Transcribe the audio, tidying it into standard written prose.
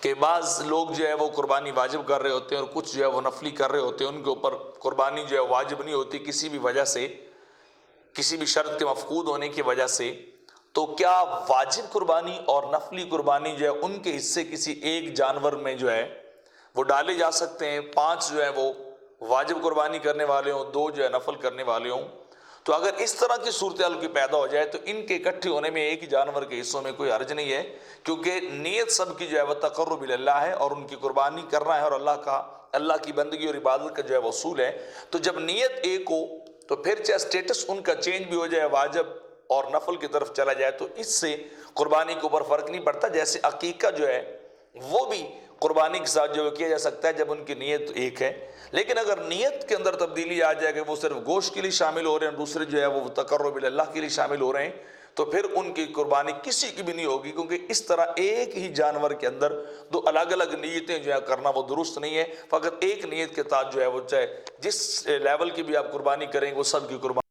کہ بعض لوگ جو ہے وہ قربانی واجب کر رہے ہوتے ہیں اور کچھ جو ہے وہ نفلی کر رہے ہوتے ہیں، ان کے اوپر قربانی جو ہے واجب نہیں ہوتی کسی بھی وجہ سے، کسی بھی شرط کے مفقود ہونے کی وجہ سے، تو کیا واجب قربانی اور نفلی قربانی جو ہے ان کے حصے کسی ایک جانور میں جو ہے وہ ڈالے جا سکتے ہیں؟ 5 جو ہے وہ واجب قربانی کرنے والے ہوں، 2 جو ہے نفل کرنے والے ہوں، تو اگر اس طرح کی صورتحال کی پیدا ہو جائے تو ان کے اکٹھے ہونے میں ایک ہی جانور کے حصوں میں کوئی حرج نہیں ہے، کیونکہ نیت سب کی جو ہے وہ تقرب اللہ ہے اور ان کی قربانی کرنا ہے اور اللہ کی بندگی اور عبادت کا جو ہے وہ اصول ہے۔ تو جب نیت ایک ہو تو پھر چاہے سٹیٹس ان کا چینج بھی ہو جائے، واجب اور نفل کی طرف چلا جائے، تو اس سے قربانی کے اوپر فرق نہیں پڑتا۔ جیسے عقیقہ جو ہے وہ بھی قربانی کے ساتھ جو کیا جا سکتا ہے جب ان کی نیت ایک ہے، لیکن اگر نیت کے اندر تبدیلی آ جائے کہ وہ صرف گوشت کے لیے شامل ہو رہے ہیں، دوسرے جو ہے وہ تقرب اللہ کے لیے شامل ہو رہے ہیں، تو پھر ان کی قربانی کسی کی بھی نہیں ہوگی، کیونکہ اس طرح ایک ہی جانور کے اندر 2 الگ الگ نیتیں جو ہے کرنا وہ درست نہیں ہے۔ فقط ایک نیت کے تحت جو ہے وہ چاہے جس لیول کی بھی آپ قربانی کریں وہ سب کی قربانی